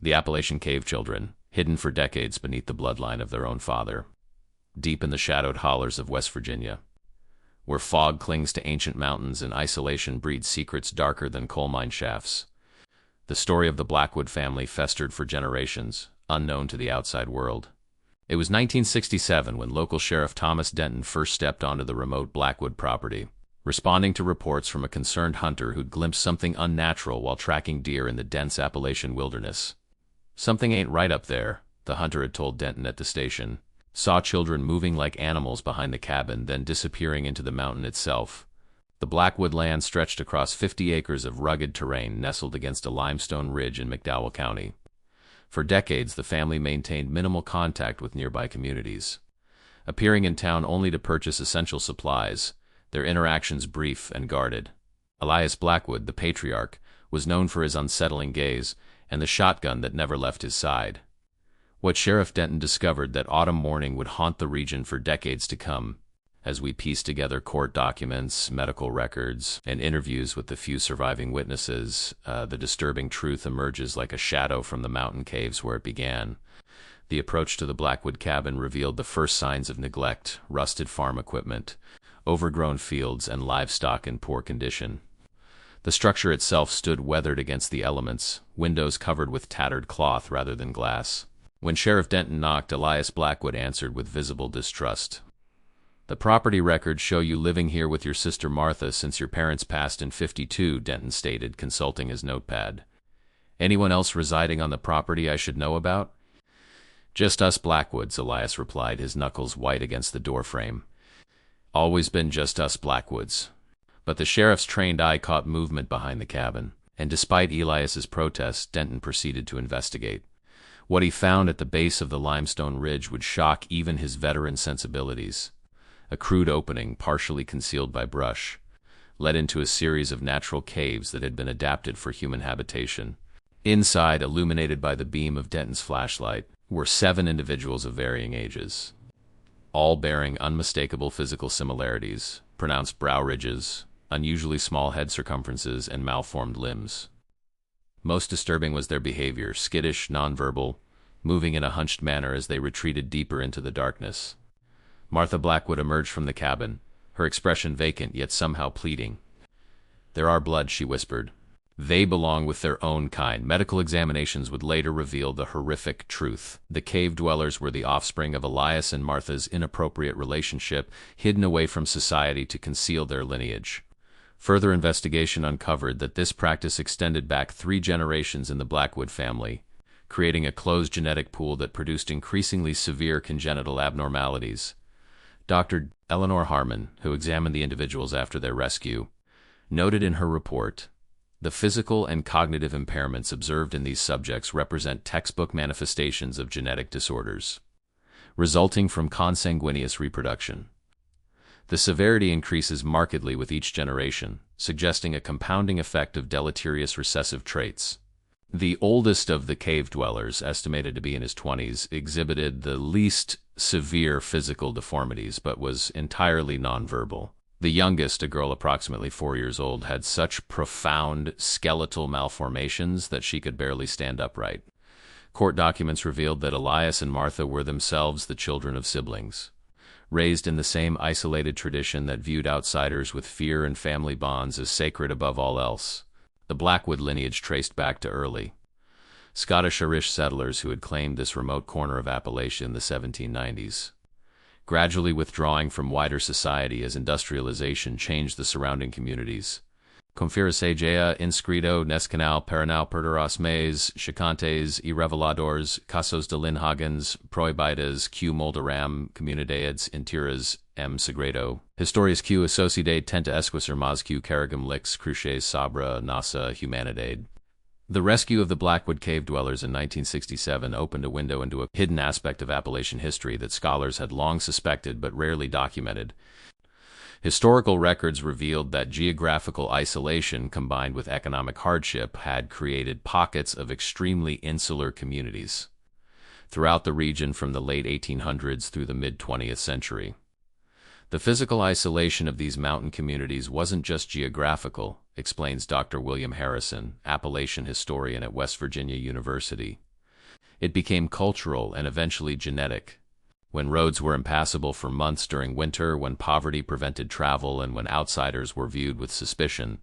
The Appalachian cave children, hidden for decades beneath the bloodline of their own father, deep in the shadowed hollers of West Virginia, where fog clings to ancient mountains and isolation breeds secrets darker than coal mine shafts. The story of the Blackwood family festered for generations, unknown to the outside world. It was 1967 when local Sheriff Thomas Denton first stepped onto the remote Blackwood property, responding to reports from a concerned hunter who'd glimpsed something unnatural while tracking deer in the dense Appalachian wilderness. "Something ain't right up there," the hunter had told Denton at the station. Saw children moving like animals behind the cabin, then disappearing into the mountain itself. The Blackwood land stretched across 50 acres of rugged terrain nestled against a limestone ridge in McDowell County. For decades, the family maintained minimal contact with nearby communities, appearing in town only to purchase essential supplies, their interactions brief and guarded. Elias Blackwood, the patriarch, was known for his unsettling gaze and the shotgun that never left his side. What Sheriff Denton discovered that autumn morning would haunt the region for decades to come, as we piece together court documents, medical records, and interviews with the few surviving witnesses. The disturbing truth emerges like a shadow from the mountain caves where it began. The approach to the Blackwood cabin revealed the first signs of neglect: rusted farm equipment, overgrown fields, and livestock in poor condition. The structure itself stood weathered against the elements, windows covered with tattered cloth rather than glass. When Sheriff Denton knocked, Elias Blackwood answered with visible distrust. "The property records show you living here with your sister Martha since your parents passed in '52, Denton stated, consulting his notepad. "Anyone else residing on the property I should know about?" "Just us Blackwoods," Elias replied, his knuckles white against the doorframe. "Always been just us Blackwoods." But the sheriff's trained eye caught movement behind the cabin, and despite Elias's protests, Denton proceeded to investigate. What he found at the base of the limestone ridge would shock even his veteran sensibilities. A crude opening, partially concealed by brush, led into a series of natural caves that had been adapted for human habitation. Inside, illuminated by the beam of Denton's flashlight, were 7 individuals of varying ages, all bearing unmistakable physical similarities: pronounced brow ridges, unusually small head circumferences, and malformed limbs. Most disturbing was their behavior: skittish, nonverbal, moving in a hunched manner as they retreated deeper into the darkness. Martha Blackwood emerged from the cabin, her expression vacant yet somehow pleading. "There are blood," she whispered. "They belong with their own kind." Medical examinations would later reveal the horrific truth. The cave dwellers were the offspring of Elias and Martha's inappropriate relationship, hidden away from society to conceal their lineage. Further investigation uncovered that this practice extended back 3 generations in the Blackwood family, creating a closed genetic pool that produced increasingly severe congenital abnormalities. Dr. Eleanor Harmon, who examined the individuals after their rescue, noted in her report, "The physical and cognitive impairments observed in these subjects represent textbook manifestations of genetic disorders, resulting from consanguineous reproduction. The severity increases markedly with each generation, suggesting a compounding effect of deleterious recessive traits." The oldest of the cave dwellers, estimated to be in his 20s, exhibited the least severe physical deformities, but was entirely nonverbal. The youngest, a girl approximately 4 years old, had such profound skeletal malformations that she could barely stand upright. Court documents revealed that Elias and Martha were themselves the children of siblings, raised in the same isolated tradition that viewed outsiders with fear and family bonds as sacred above all else. The Blackwood lineage traced back to early Scottish Irish settlers who had claimed this remote corner of Appalachia in the 1790s, gradually withdrawing from wider society as industrialization changed the surrounding communities. Confiresegea inscrito nescanal perenal perduras meis, chicantes y reveladores, casos de linhagens, prohibidas q molderam comunidades enteras m segredo. Historias q associate tenta esquisser mas q carigum lix cruces sabra nasa humanidade. The rescue of the Blackwood cave dwellers in 1967 opened a window into a hidden aspect of Appalachian history that scholars had long suspected but rarely documented. Historical records revealed that geographical isolation combined with economic hardship had created pockets of extremely insular communities throughout the region from the late 1800s through the mid-20th century. The physical isolation of these mountain communities wasn't just geographical, explains Dr. William Harrison, Appalachian historian at West Virginia University. It became cultural and eventually genetic. When roads were impassable for months during winter, when poverty prevented travel, and when outsiders were viewed with suspicion,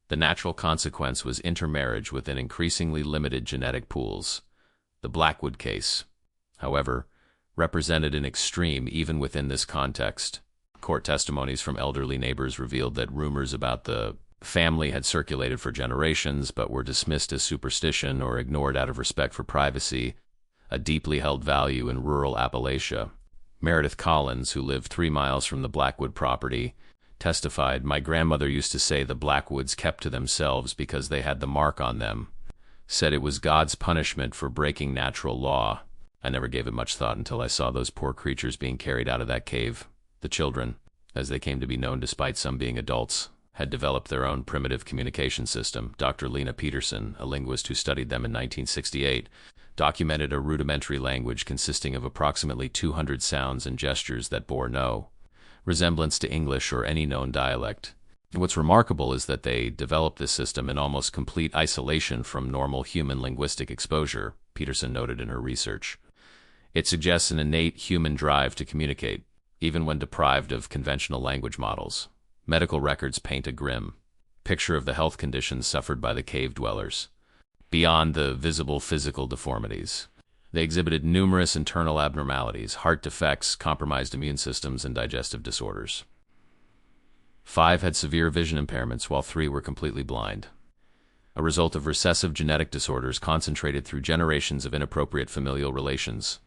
the natural consequence was intermarriage within increasingly limited genetic pools. The Blackwood case, however, represented an extreme even within this context. Court testimonies from elderly neighbors revealed that rumors about the family had circulated for generations but were dismissed as superstition or ignored out of respect for privacy, a deeply held value in rural Appalachia. Meredith Collins, who lived 3 miles from the Blackwood property, testified, "My grandmother used to say the Blackwoods kept to themselves because they had the mark on them. Said it was God's punishment for breaking natural law. I never gave it much thought until I saw those poor creatures being carried out of that cave. The children, as they came to be known despite some being adults, had developed their own primitive communication system." Dr. Lena Peterson, a linguist who studied them in 1968, documented a rudimentary language consisting of approximately 200 sounds and gestures that bore no resemblance to English or any known dialect. What's remarkable is that they developed this system in almost complete isolation from normal human linguistic exposure, Peterson noted in her research. It suggests an innate human drive to communicate, even when deprived of conventional language models. Medical records paint a grim picture of the health conditions suffered by the cave dwellers. Beyond the visible physical deformities, they exhibited numerous internal abnormalities, heart defects, compromised immune systems, and digestive disorders. 5 had severe vision impairments, while 3 were completely blind, a result of recessive genetic disorders concentrated through generations of inappropriate familial relations.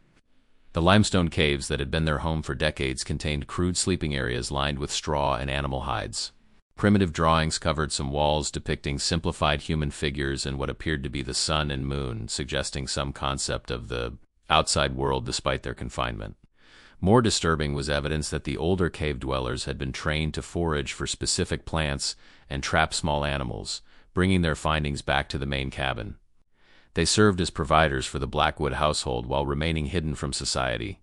The limestone caves that had been their home for decades contained crude sleeping areas lined with straw and animal hides. Primitive drawings covered some walls depicting simplified human figures and what appeared to be the sun and moon, suggesting some concept of the outside world despite their confinement. More disturbing was evidence that the older cave dwellers had been trained to forage for specific plants and trap small animals, bringing their findings back to the main cabin. They served as providers for the Blackwood household while remaining hidden from society.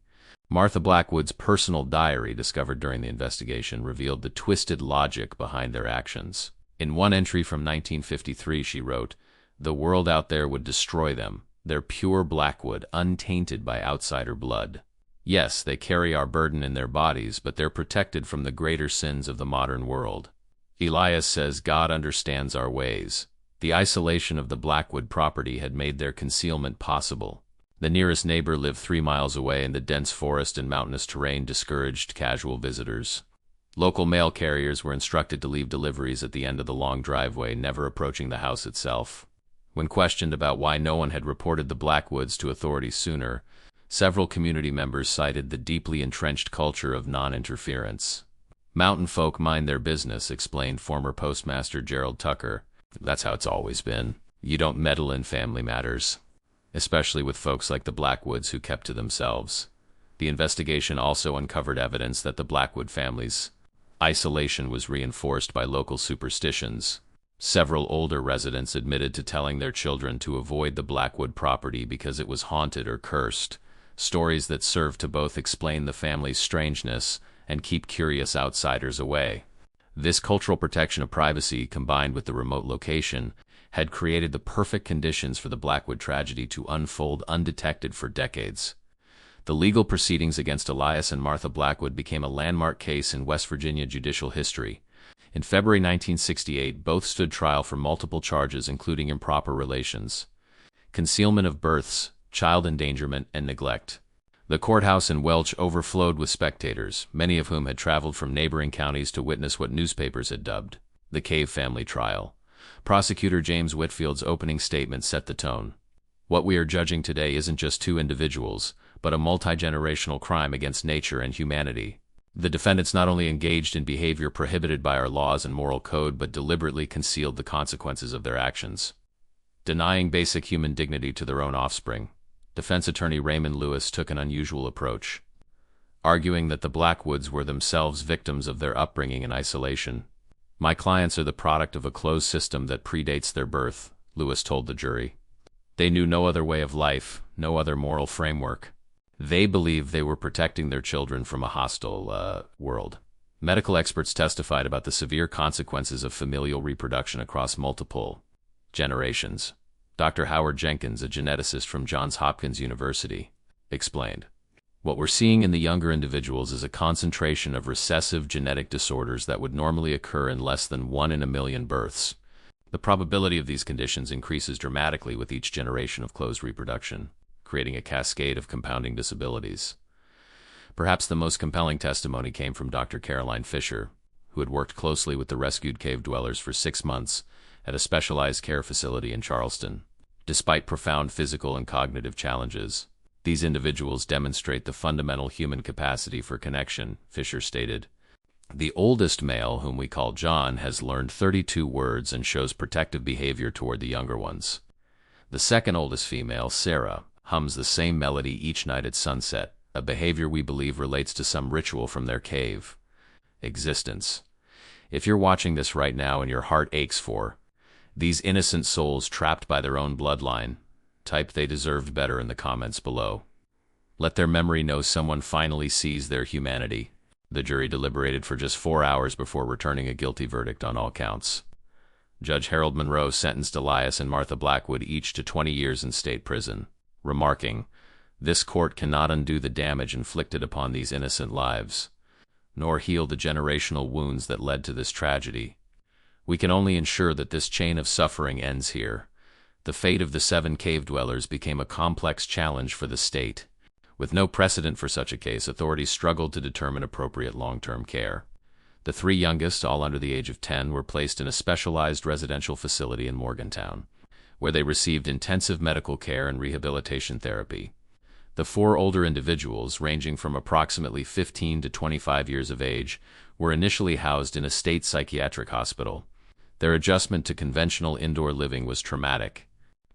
Martha Blackwood's personal diary, discovered during the investigation, revealed the twisted logic behind their actions. In one entry from 1953, she wrote, "The world out there would destroy them. They're pure Blackwood, untainted by outsider blood. Yes, they carry our burden in their bodies, but they're protected from the greater sins of the modern world." Elias says God understands our ways. The isolation of the Blackwood property had made their concealment possible. The nearest neighbor lived 3 miles away, and the dense forest and mountainous terrain discouraged casual visitors. Local mail carriers were instructed to leave deliveries at the end of the long driveway, never approaching the house itself. When questioned about why no one had reported the Blackwoods to authorities sooner, several community members cited the deeply entrenched culture of non-interference. "Mountain folk mind their business," explained former postmaster Gerald Tucker. "That's how it's always been. You don't meddle in family matters, especially with folks like the Blackwoods who kept to themselves." The investigation also uncovered evidence that the Blackwood family's isolation was reinforced by local superstitions. Several older residents admitted to telling their children to avoid the Blackwood property because it was haunted or cursed, stories that served to both explain the family's strangeness and keep curious outsiders away. This cultural protection of privacy, combined with the remote location, had created the perfect conditions for the Blackwood tragedy to unfold undetected for decades. The legal proceedings against Elias and Martha Blackwood became a landmark case in West Virginia judicial history. In February 1968, both stood trial for multiple charges, including improper relations, concealment of births, child endangerment, and neglect. The courthouse in Welch overflowed with spectators, many of whom had traveled from neighboring counties to witness what newspapers had dubbed the Cave family trial. Prosecutor James Whitfield's opening statement set the tone. "What we are judging today isn't just 2 individuals, but a multi-generational crime against nature and humanity. The defendants not only engaged in behavior prohibited by our laws and moral code, but deliberately concealed the consequences of their actions, denying basic human dignity to their own offspring." Defense attorney Raymond Lewis took an unusual approach, arguing that the Blackwoods were themselves victims of their upbringing and isolation. "My clients are the product of a closed system that predates their birth," Lewis told the jury. "They knew no other way of life, no other moral framework. They believed they were protecting their children from a hostile world." Medical experts testified about the severe consequences of familial reproduction across multiple generations. Dr. Howard Jenkins, a geneticist from Johns Hopkins University, explained. What we're seeing in the younger individuals is a concentration of recessive genetic disorders that would normally occur in less than 1 in a million births. The probability of these conditions increases dramatically with each generation of closed reproduction, creating a cascade of compounding disabilities. Perhaps the most compelling testimony came from Dr. Caroline Fisher, who had worked closely with the rescued cave dwellers for 6 months at a specialized care facility in Charleston. Despite profound physical and cognitive challenges, these individuals demonstrate the fundamental human capacity for connection, Fisher stated. The oldest male, whom we call John, has learned 32 words and shows protective behavior toward the younger ones. The second oldest female, Sarah, hums the same melody each night at sunset, a behavior we believe relates to some ritual from their cave existence. If you're watching this right now and your heart aches for these innocent souls trapped by their own bloodline, type "they deserved better" in the comments below. Let their memory know someone finally sees their humanity. The jury deliberated for just 4 hours before returning a guilty verdict on all counts. Judge Harold Monroe sentenced Elias and Martha Blackwood each to 20 years in state prison, remarking, "This court cannot undo the damage inflicted upon these innocent lives, nor heal the generational wounds that led to this tragedy. We can only ensure that this chain of suffering ends here." The fate of the 7 cave dwellers became a complex challenge for the state. With no precedent for such a case, authorities struggled to determine appropriate long-term care. The 3 youngest, all under the age of 10, were placed in a specialized residential facility in Morgantown, where they received intensive medical care and rehabilitation therapy. The 4 older individuals, ranging from approximately 15 to 25 years of age, were initially housed in a state psychiatric hospital. Their adjustment to conventional indoor living was traumatic.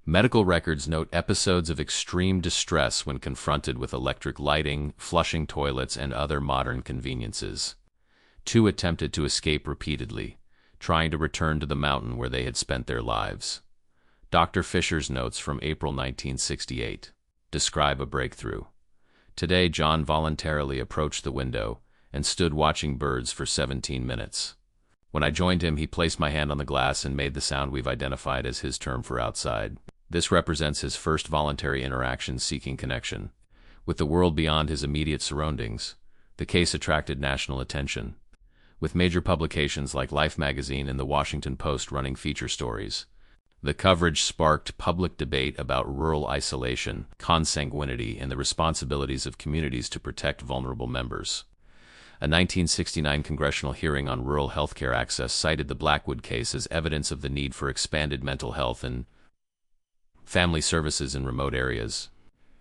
Medical records note episodes of extreme distress when confronted with electric lighting, flushing toilets, and other modern conveniences. 2 attempted to escape repeatedly, trying to return to the mountain where they had spent their lives. Dr. Fisher's notes from April 1968 describe a breakthrough. Today, John voluntarily approached the window and stood watching birds for 17 minutes. When I joined him, he placed my hand on the glass and made the sound we've identified as his term for outside. This represents his first voluntary interaction seeking connection with the world beyond his immediate surroundings. The case attracted national attention, with major publications like Life magazine and the Washington Post running feature stories. The coverage sparked public debate about rural isolation, consanguinity, and the responsibilities of communities to protect vulnerable members. A 1969 congressional hearing on rural healthcare access cited the Blackwood case as evidence of the need for expanded mental health and family services in remote areas.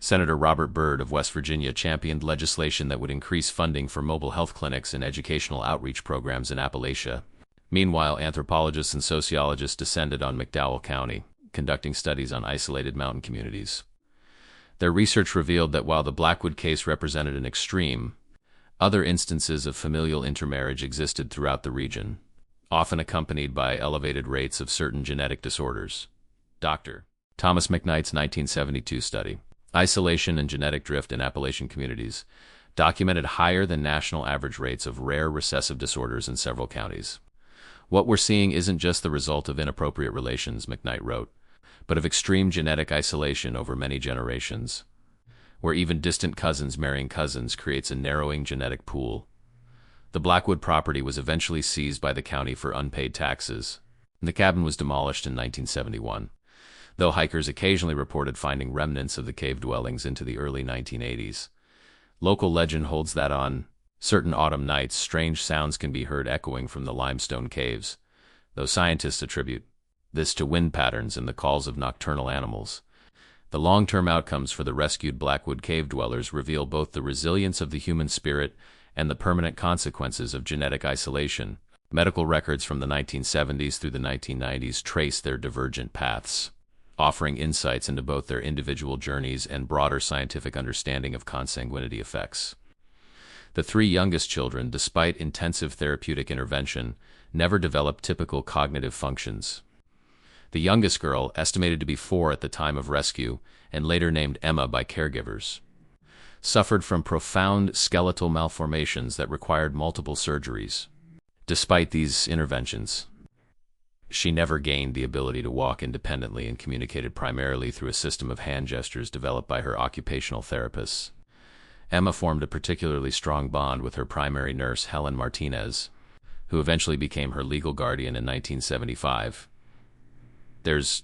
Senator Robert Byrd of West Virginia championed legislation that would increase funding for mobile health clinics and educational outreach programs in Appalachia. Meanwhile, anthropologists and sociologists descended on McDowell County, conducting studies on isolated mountain communities. Their research revealed that while the Blackwood case represented an extreme, other instances of familial intermarriage existed throughout the region, often accompanied by elevated rates of certain genetic disorders. Dr. Thomas McKnight's 1972 study, Isolation and Genetic Drift in Appalachian Communities, documented higher than national average rates of rare recessive disorders in several counties. "What we're seeing isn't just the result of inappropriate relations," McKnight wrote, "but of extreme genetic isolation over many generations, where even distant cousins marrying cousins creates a narrowing genetic pool." The Blackwood property was eventually seized by the county for unpaid taxes, and the cabin was demolished in 1971, though hikers occasionally reported finding remnants of the cave dwellings into the early 1980s. Local legend holds that on certain autumn nights, strange sounds can be heard echoing from the limestone caves, though scientists attribute this to wind patterns and the calls of nocturnal animals. The long-term outcomes for the rescued Blackwood cave dwellers reveal both the resilience of the human spirit and the permanent consequences of genetic isolation. Medical records from the 1970s through the 1990s trace their divergent paths, offering insights into both their individual journeys and broader scientific understanding of consanguinity effects. The 3 youngest children, despite intensive therapeutic intervention, never developed typical cognitive functions. The youngest girl, estimated to be 4 at the time of rescue, and later named Emma by caregivers, suffered from profound skeletal malformations that required multiple surgeries. Despite these interventions, She never gained the ability to walk independently and communicated primarily through a system of hand gestures developed by her occupational therapists. Emma formed a particularly strong bond with her primary nurse, Helen Martinez, who eventually became her legal guardian in 1975. "There's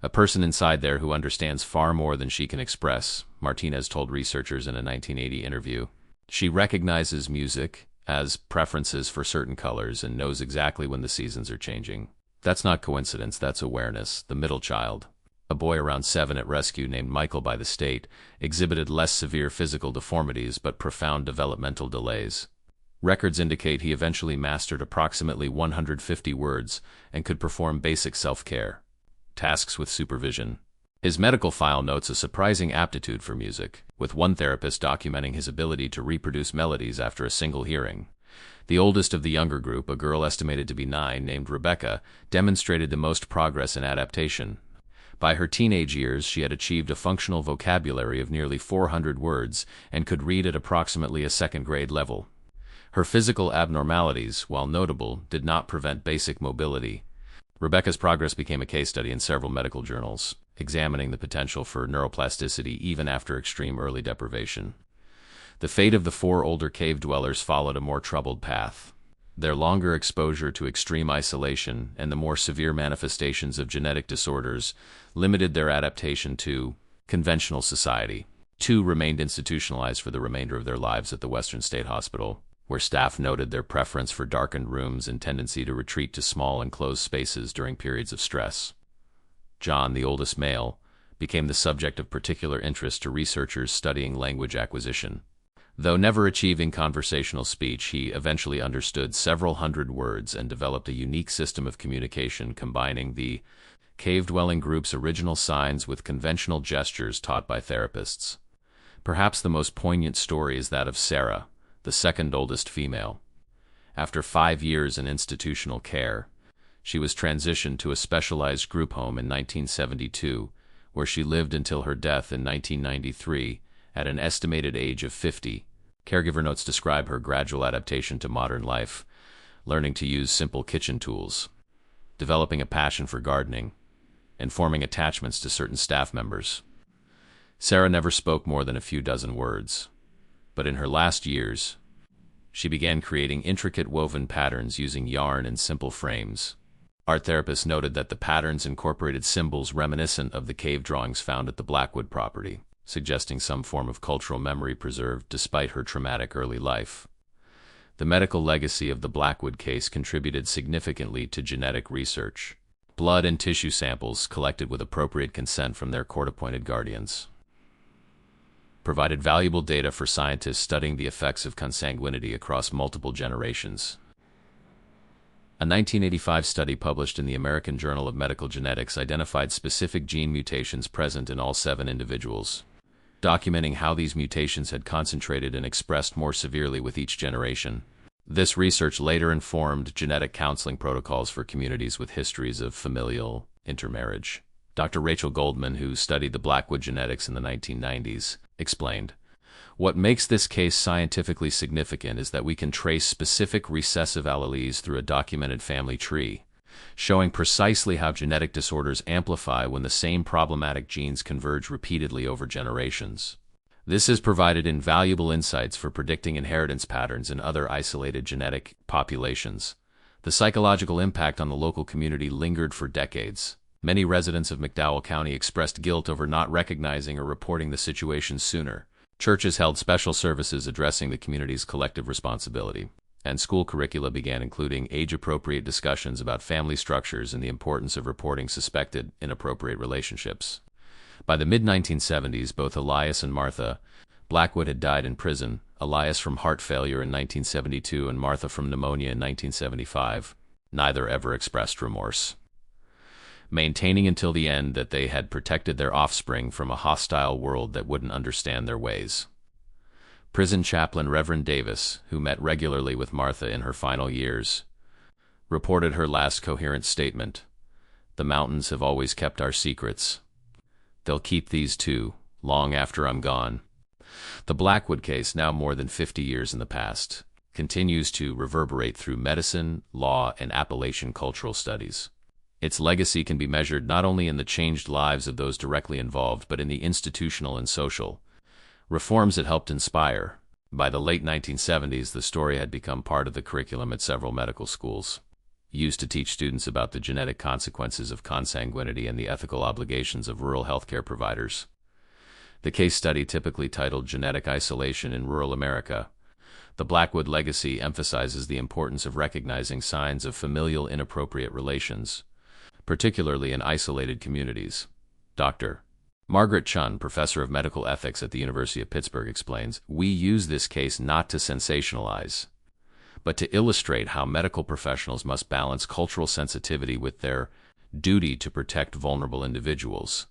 a person inside there who understands far more than she can express," Martinez told researchers in a 1980 interview. "She recognizes music as preferences for certain colors and knows exactly when the seasons are changing. That's not coincidence, that's awareness." The middle child, a boy around 7 at rescue named Michael by the state, exhibited less severe physical deformities but profound developmental delays. Records indicate he eventually mastered approximately 150 words and could perform basic self-care tasks with supervision. His medical file notes a surprising aptitude for music, with one therapist documenting his ability to reproduce melodies after a single hearing. The oldest of the younger group, a girl estimated to be 9 named Rebecca, demonstrated the most progress in adaptation. By her teenage years, she had achieved a functional vocabulary of nearly 400 words and could read at approximately a second-grade level. Her physical abnormalities, while notable, did not prevent basic mobility. Rebecca's progress became a case study in several medical journals, examining the potential for neuroplasticity even after extreme early deprivation. The fate of the 4 older cave dwellers followed a more troubled path. Their longer exposure to extreme isolation and the more severe manifestations of genetic disorders limited their adaptation to conventional society. 2 remained institutionalized for the remainder of their lives at the Western State Hospital, where staff noted their preference for darkened rooms and tendency to retreat to small enclosed spaces during periods of stress. John, the oldest male, became the subject of particular interest to researchers studying language acquisition. Though never achieving conversational speech, he eventually understood several hundred words and developed a unique system of communication combining the cave-dwelling group's original signs with conventional gestures taught by therapists. Perhaps the most poignant story is that of Sarah, the second oldest female. After 5 years in institutional care, she was transitioned to a specialized group home in 1972, where she lived until her death in 1993 at an estimated age of 50. Caregiver notes describe her gradual adaptation to modern life, learning to use simple kitchen tools, developing a passion for gardening, and forming attachments to certain staff members. Sarah never spoke more than a few dozen words, but in her last years, she began creating intricate woven patterns using yarn and simple frames. Art therapists noted that the patterns incorporated symbols reminiscent of the cave drawings found at the Blackwood property, suggesting some form of cultural memory preserved despite her traumatic early life. The medical legacy of the Blackwood case contributed significantly to genetic research. Blood and tissue samples, collected with appropriate consent from their court-appointed guardians, provided valuable data for scientists studying the effects of consanguinity across multiple generations. A 1985 study published in the American Journal of Medical Genetics identified specific gene mutations present in all 7 individuals, documenting how these mutations had concentrated and expressed more severely with each generation. This research later informed genetic counseling protocols for communities with histories of familial intermarriage. Dr. Rachel Goldman, who studied the Blackwood genetics in the 1990s, explained, "What makes this case scientifically significant is that we can trace specific recessive alleles through a documented family tree, showing precisely how genetic disorders amplify when the same problematic genes converge repeatedly over generations. This has provided invaluable insights for predicting inheritance patterns in other isolated genetic populations." The psychological impact on the local community lingered for decades. Many residents of McDowell County expressed guilt over not recognizing or reporting the situation sooner. Churches held special services addressing the community's collective responsibility, and school curricula began including age-appropriate discussions about family structures and the importance of reporting suspected inappropriate relationships. By the mid-1970s, both Elias and Martha Blackwood had died in prison, Elias from heart failure in 1972 and Martha from pneumonia in 1975. Neither ever expressed remorse, maintaining until the end that they had protected their offspring from a hostile world that wouldn't understand their ways. Prison chaplain Reverend Davis, who met regularly with Martha in her final years, reported her last coherent statement, "The mountains have always kept our secrets. They'll keep these too, long after I'm gone." The Blackwood case, now more than 50 years in the past, continues to reverberate through medicine, law, and Appalachian cultural studies. Its legacy can be measured not only in the changed lives of those directly involved, but in the institutional and social reforms it helped inspire. By the late 1970s, the story had become part of the curriculum at several medical schools, used to teach students about the genetic consequences of consanguinity and the ethical obligations of rural healthcare providers. The case study, typically titled Genetic Isolation in Rural America, the Blackwood Legacy, emphasizes the importance of recognizing signs of familial inappropriate relations, particularly in isolated communities. Dr. Margaret Chun, professor of medical ethics at the University of Pittsburgh, explains, "We use this case not to sensationalize, but to illustrate how medical professionals must balance cultural sensitivity with their duty to protect vulnerable individuals."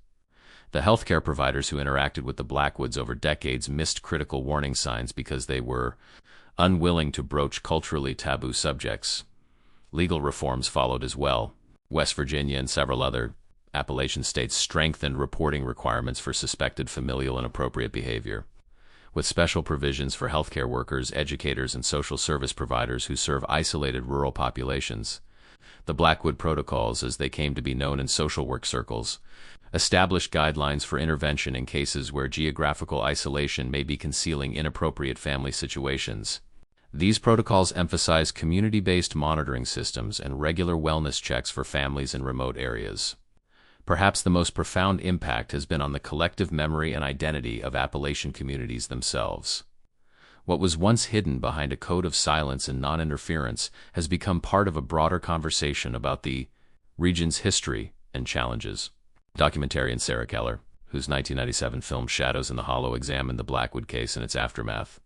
The healthcare providers who interacted with the Blackwoods over decades missed critical warning signs because they were unwilling to broach culturally taboo subjects. Legal reforms followed as well. West Virginia and several other Appalachian states strengthened reporting requirements for suspected familial inappropriate behavior, with special provisions for healthcare workers, educators, and social service providers who serve isolated rural populations. The Blackwood Protocols, as they came to be known in social work circles, established guidelines for intervention in cases where geographical isolation may be concealing inappropriate family situations. These protocols emphasize community-based monitoring systems and regular wellness checks for families in remote areas. Perhaps the most profound impact has been on the collective memory and identity of Appalachian communities themselves. What was once hidden behind a code of silence and non-interference has become part of a broader conversation about the region's history and challenges. Documentarian Sarah Keller, whose 1997 film Shadows in the Hollow examined the Blackwood case and its aftermath,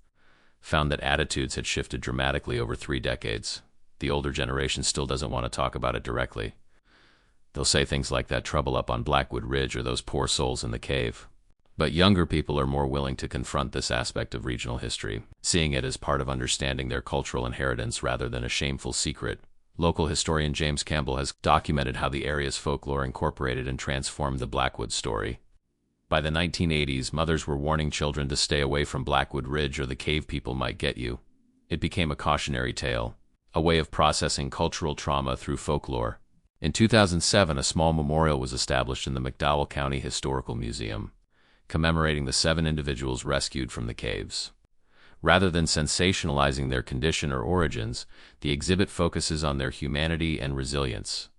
found that attitudes had shifted dramatically over 3 decades. The older generation still doesn't want to talk about it directly. They'll say things like that trouble up on Blackwood Ridge or those poor souls in the cave. But younger people are more willing to confront this aspect of regional history, seeing it as part of understanding their cultural inheritance rather than a shameful secret. Local historian James Campbell has documented how the area's folklore incorporated and transformed the Blackwood story. By the 1980s, mothers were warning children to stay away from Blackwood Ridge or the cave people might get you. It became a cautionary tale, a way of processing cultural trauma through folklore. In 2007, a small memorial was established in the McDowell County Historical Museum, commemorating the 7 individuals rescued from the caves. Rather than sensationalizing their condition or origins, the exhibit focuses on their humanity and resilience.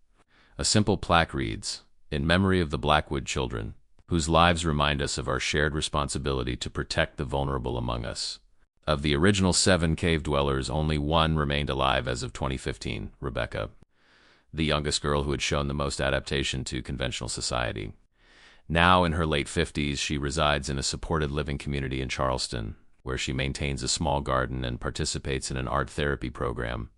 A simple plaque reads, "In memory of the Blackwood children, whose lives remind us of our shared responsibility to protect the vulnerable among us." Of the original 7 cave dwellers, only 1 remained alive as of 2015, Rebecca, the youngest girl who had shown the most adaptation to conventional society. Now in her late 50s, she resides in a supported living community in Charleston, where she maintains a small garden and participates in an art therapy program.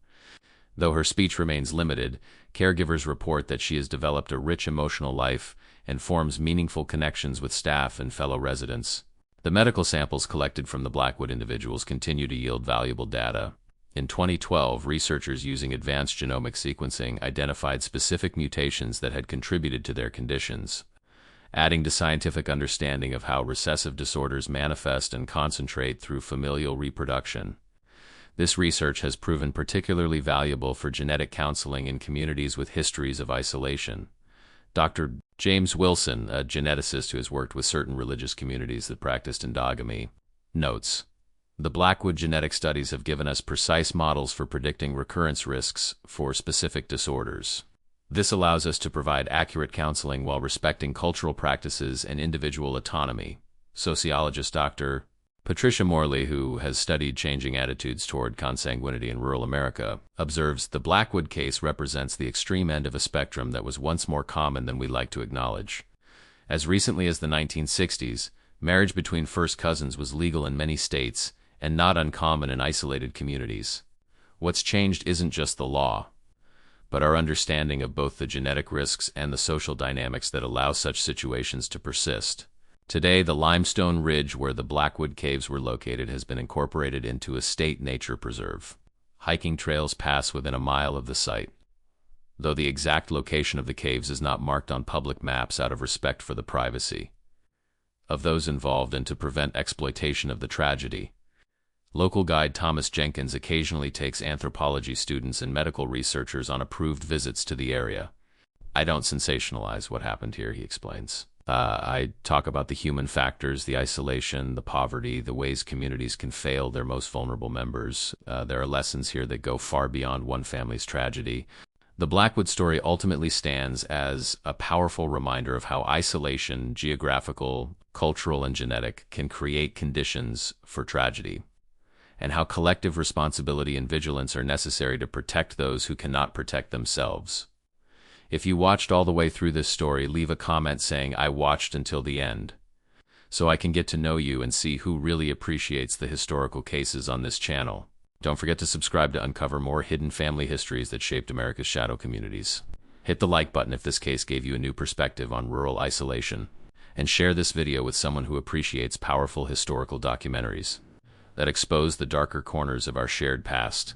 Though her speech remains limited, caregivers report that she has developed a rich emotional life and forms meaningful connections with staff and fellow residents. The medical samples collected from the Blackwood individuals continue to yield valuable data. In 2012, researchers using advanced genomic sequencing identified specific mutations that had contributed to their conditions, adding to scientific understanding of how recessive disorders manifest and concentrate through familial reproduction. This research has proven particularly valuable for genetic counseling in communities with histories of isolation. Dr. James Wilson, a geneticist who has worked with certain religious communities that practiced endogamy, notes, "The Blackwood genetic studies have given us precise models for predicting recurrence risks for specific disorders. This allows us to provide accurate counseling while respecting cultural practices and individual autonomy." Sociologist Dr. Patricia Morley, who has studied changing attitudes toward consanguinity in rural America, observes, "The Blackwood case represents the extreme end of a spectrum that was once more common than we like to acknowledge. As recently as the 1960s, marriage between first cousins was legal in many states and not uncommon in isolated communities. What's changed isn't just the law, but our understanding of both the genetic risks and the social dynamics that allow such situations to persist. Today, the limestone ridge where the Blackwood Caves were located has been incorporated into a state nature preserve. Hiking trails pass within a mile of the site, though the exact location of the caves is not marked on public maps out of respect for the privacy of those involved and to prevent exploitation of the tragedy. Local guide Thomas Jenkins occasionally takes anthropology students and medical researchers on approved visits to the area. I don't sensationalize what happened here, he explains. I talk about the human factors, the isolation, the poverty, the ways communities can fail their most vulnerable members. There are lessons here that go far beyond one family's tragedy. The Blackwood story ultimately stands as a powerful reminder of how isolation, geographical, cultural, and genetic, can create conditions for tragedy, and how collective responsibility and vigilance are necessary to protect those who cannot protect themselves. If you watched all the way through this story, leave a comment saying, "I watched until the end," so I can get to know you and see who really appreciates the historical cases on this channel. Don't forget to subscribe to uncover more hidden family histories that shaped America's shadow communities. Hit the like button if this case gave you a new perspective on rural isolation, and share this video with someone who appreciates powerful historical documentaries that expose the darker corners of our shared past.